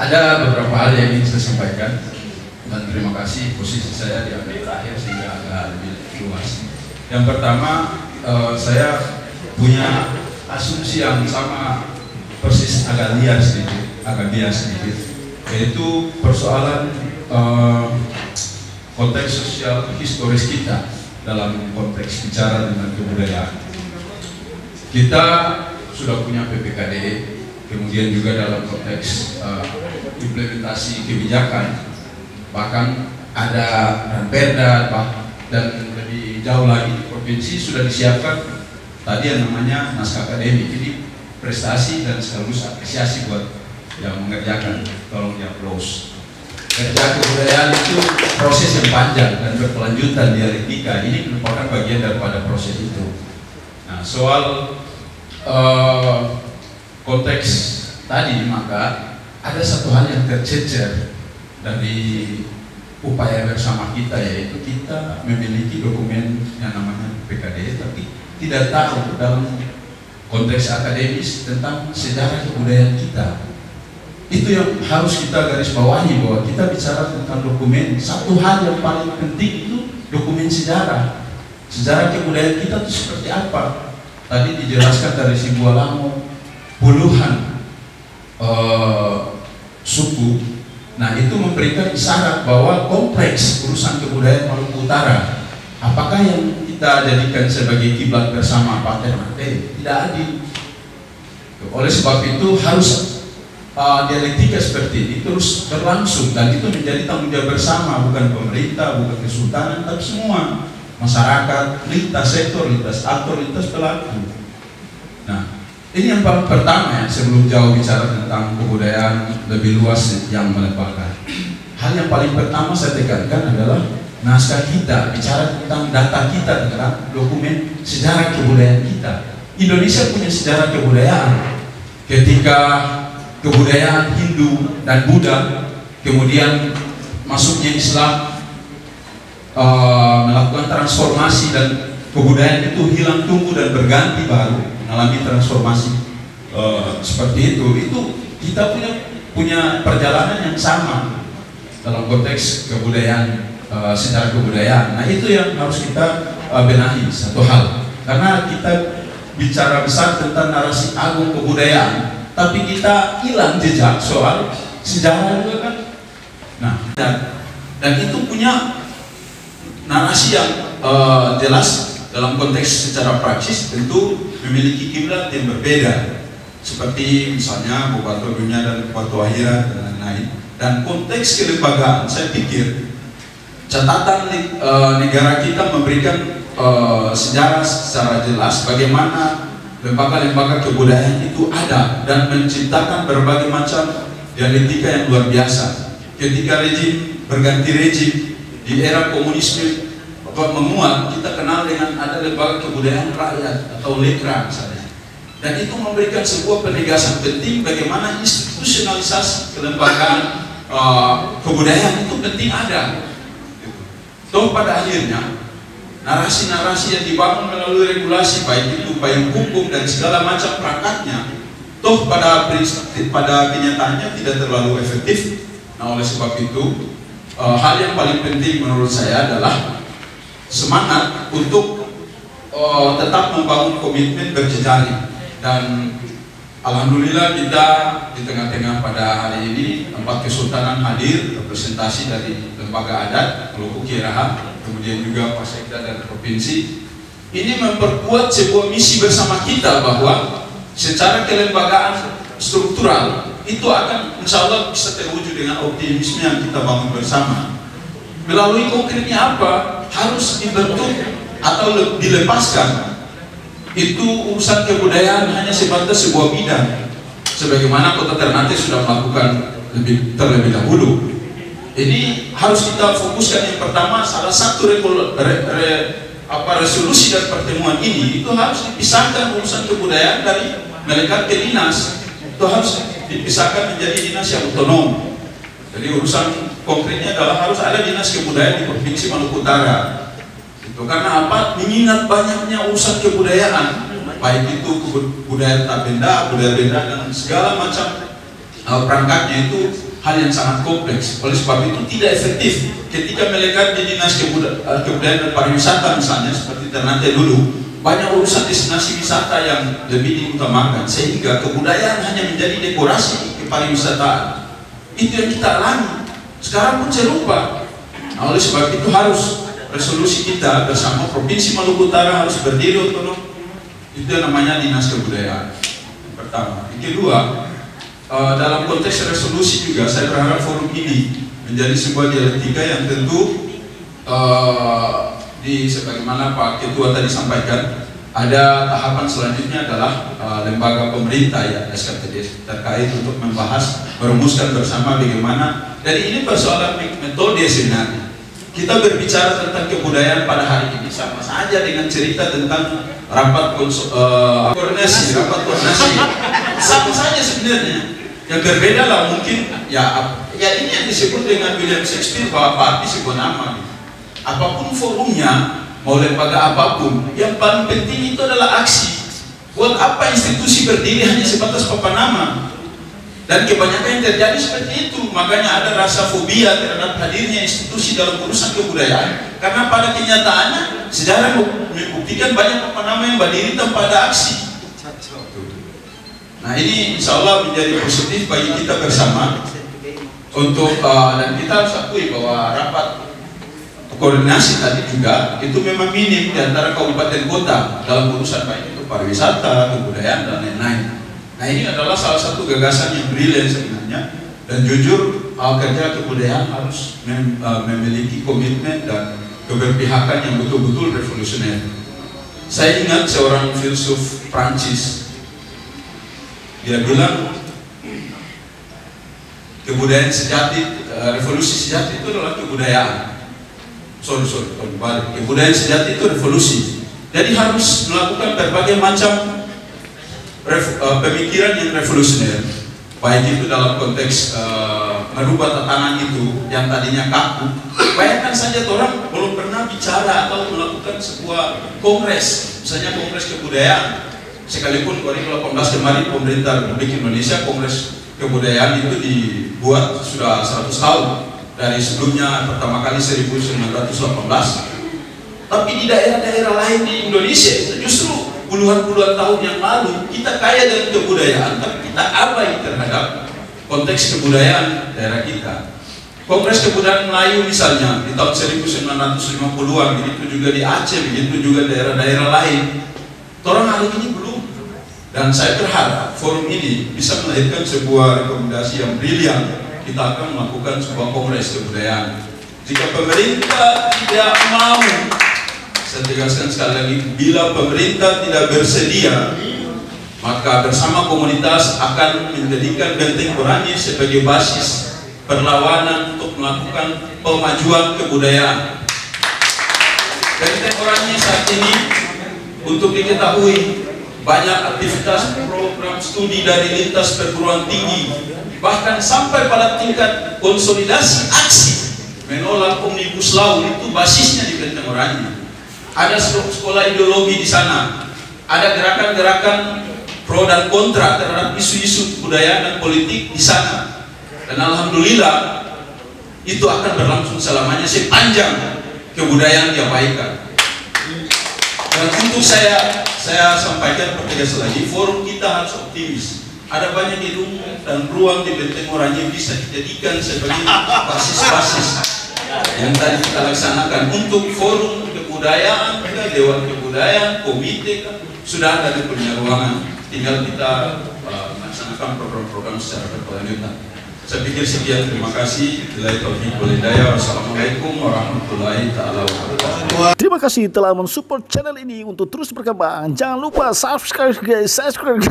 Ada beberapa hal yang ingin saya sampaikan, dan terima kasih posisi saya diambil terakhir sehingga agak lebih luas. Yang pertama, saya punya asumsi yang sama persis agak bias sedikit, yaitu persoalan konteks sosial historis kita dalam konteks bicara dengan kebudayaan. Kita sudah punya PPKD, kemudian juga dalam konteks implementasi kebijakan, bahkan ada Ranperda, dan lebih jauh lagi provinsi sudah disiapkan tadi yang namanya naskah akademik. Ini prestasi dan sekaligus apresiasi buat yang mengerjakan, tolong di-applause. Kerja kebudayaan itu proses yang panjang dan berkelanjutan, dialektika. Ini merupakan bagian daripada proses itu. Nah, soal konteks tadi, maka ada satu hal yang tercecer dari upaya bersama kita, yaitu kita memiliki dokumen yang namanya PKD, tapi tidak tahu dalam konteks akademis tentang sejarah kebudayaan kita. Itu yang harus kita garis bawahi, bahwa kita bicara tentang dokumen. Satu hal yang paling penting itu dokumen sejarah. Sejarah kebudayaan kita itu seperti apa? Tadi dijelaskan dari Sibualamo, puluhan suku. Nah, itu memberikan isyarat bahwa kompleks urusan kebudayaan Maluku Utara. Apakah yang kita jadikan sebagai kiblat bersama partai-partai? Tidak adil. Oleh sebab itu harus dialektika seperti ini terus berlangsung, dan itu menjadi tanggung jawab bersama, bukan pemerintah, bukan kesultanan, tapi semua masyarakat, lintas sektor, lintas aktor, lintas pelaku. Nah, ini yang paling pertama ya, sebelum jauh bicara tentang kebudayaan lebih luas yang melebarkan. Hal yang paling pertama saya tekankan adalah naskah kita, bicara tentang data kita dalam dokumen sejarah kebudayaan kita. Indonesia punya sejarah kebudayaan. Ketika kebudayaan Hindu dan Buddha, kemudian masuknya Islam, melakukan transformasi, dan kebudayaan itu hilang, tumbuh, dan berganti baru, mengalami transformasi seperti itu kita punya perjalanan yang sama dalam konteks kebudayaan, sejarah kebudayaan. Nah, itu yang harus kita benahi, satu hal, karena kita bicara besar tentang narasi agung kebudayaan, tapi kita hilang jejak soal sejarah juga kan. Nah, dan itu punya narasi yang jelas dalam konteks secara praksis, tentu memiliki kiblat yang berbeda, seperti misalnya Bobato dunia dan Bobato akhirat dan lain-lain. Dan konteks kelembagaan, saya pikir catatan negara kita memberikan sejarah secara jelas bagaimana lembaga-lembaga kebudayaan itu ada dan menciptakan berbagai macam dialektika yang luar biasa. Ketika rejim berganti rejim di era komunisme menguat, kita kenal dengan ada lembaga kebudayaan rakyat atau lekra misalnya, dan itu memberikan sebuah penegasan penting bagaimana institusionalisasi kelembagaan kebudayaan itu penting ada. Toh pada akhirnya narasi-narasi yang dibangun melalui regulasi, baik itu payung hukum dan segala macam perangkatnya, toh pada kenyataannya tidak terlalu efektif. Nah, oleh sebab itu hal yang paling penting menurut saya adalah semangat untuk tetap membangun komitmen berjejaring. Dan alhamdulillah kita di tengah-tengah pada hari ini 4 kesultanan hadir, representasi dari lembaga adat Maluku Kiraha, kemudian juga Pasekda dan provinsi. Ini memperkuat sebuah misi bersama kita bahwa secara kelembagaan struktural itu akan insya Allah bisa terwujud dengan optimisme yang kita bangun bersama. Melalui konkretnya apa? Harus dibentuk atau dilepaskan itu urusan kebudayaan hanya sebatas sebuah bidang, sebagaimana Kota Ternate sudah melakukan terlebih dahulu. Ini harus kita fokuskan. Yang pertama, salah satu resolusi dari pertemuan ini itu harus dipisahkan urusan kebudayaan dari melekat ke dinas. Itu harus dipisahkan menjadi dinas yang otonom. Jadi urusan konkretnya adalah harus ada dinas kebudayaan di Provinsi Maluku Utara. Itu karena apa? Mengingat banyaknya urusan kebudayaan, baik itu kebudayaan benda, budaya benda, dan segala macam perangkatnya itu hal yang sangat kompleks. Oleh sebab itu tidak efektif ketika melekat di Dinas Kebudayaan dan Pariwisata misalnya seperti Ternate dulu, banyak urusan destinasi wisata yang lebih diutamakan sehingga kebudayaan hanya menjadi dekorasi kepariwisataan. Itu yang kita alami sekarang pun serupa. Nah, oleh sebab itu harus resolusi kita bersama Provinsi Maluku Utara harus berdiri otonom. Itu yang namanya Dinas Kebudayaan. Yang pertama. Yang kedua, dalam konteks resolusi juga saya berharap forum ini menjadi sebuah dialektika yang tentu sebagaimana Pak Ketua tadi sampaikan, ada tahapan selanjutnya adalah lembaga pemerintah ya SKPD terkait untuk membahas, merumuskan bersama bagaimana. Jadi ini persoalan metode sebenarnya. Kita berbicara tentang kebudayaan pada hari ini sama saja dengan cerita tentang rapat koordinasi, sama saja sebenarnya. Yang berbeda lah mungkin ya ini yang disebut dengan William Shakespeare bahwa parti sebuah nama. Apapun forumnya, mau lembaga apapun, yang paling penting itu adalah aksi. Buat apa institusi berdiri hanya sebatas papan nama? Dan kebanyakan yang terjadi seperti itu. Makanya ada rasa fobia terhadap hadirnya institusi dalam urusan kebudayaan. Karena pada kenyataannya sejarah membuktikan banyak papan nama yang berdiri tanpa ada aksi. Nah ini insya Allah menjadi positif bagi kita bersama untuk dan kita harus akui bahwa rapat koordinasi tadi juga itu memang minim di antara kabupaten kota dalam urusan baik itu pariwisata, kebudayaan dan lain-lain. Nah ini adalah salah satu gagasan yang brilian sebenarnya, dan jujur kerja kebudayaan harus memiliki komitmen dan keberpihakan yang betul-betul revolusioner. Saya ingat seorang filsuf Prancis, dia bilang kebudayaan sejati, revolusi sejati itu adalah kebudayaan. Kebudayaan sejati itu revolusi. Jadi harus melakukan berbagai macam pemikiran yang revolusioner, baik itu dalam konteks merubah tatanan itu yang tadinya kaku. Bayangkan saja orang belum pernah bicara atau melakukan sebuah kongres, misalnya kongres kebudayaan. Sekalipun 2018 kemarin pemerintah Republik Indonesia kongres kebudayaan itu dibuat sudah 100 tahun dari sebelumnya pertama kali 1918. Tapi di daerah-daerah lain di Indonesia justru puluhan tahun yang lalu kita kaya dengan kebudayaan, tapi kita abai terhadap konteks kebudayaan daerah kita. Kongres Kebudayaan Melayu misalnya di tahun 1950-an, begitu juga di Aceh, begitu juga daerah-daerah lain. Orang hari ini belum. Dan saya berharap forum ini bisa melahirkan sebuah rekomendasi yang brilian. Kita akan melakukan sebuah kongres kebudayaan. Jika pemerintah tidak mau, saya tegaskan sekali lagi, bila pemerintah tidak bersedia, maka bersama komunitas akan menjadikan Benteng Oranye sebagai basis perlawanan untuk melakukan pemajuan kebudayaan. Benteng Oranye saat ini, untuk diketahui, banyak aktivitas program studi dari lintas perguruan tinggi, bahkan sampai pada tingkat konsolidasi aksi menolak Omnibus Law itu basisnya di Benteng Oranye. Ada sekolah ideologi di sana, ada gerakan-gerakan pro dan kontra terhadap isu-isu kebudayaan dan politik di sana. Dan alhamdulillah itu akan berlangsung selamanya sepanjang kebudayaan diabaikan. Dan untuk saya sampaikan pertegas lagi, forum kita harus optimis. Ada banyak gedung dan ruang di Benteng Oranye bisa dijadikan sebagai basis-basis yang tadi kita laksanakan untuk forum kebudayaan, dewan kebudayaan, komite, sudah ada di punya ruangan. Tinggal kita melaksanakan program-program secara berkelanjutan. Saya pikir sekian, terima kasih. Wassalamualaikum warahmatullahi wabarakatuh. Terima kasih telah mensupport channel ini untuk terus berkembang. Jangan lupa subscribe guys, subscribe.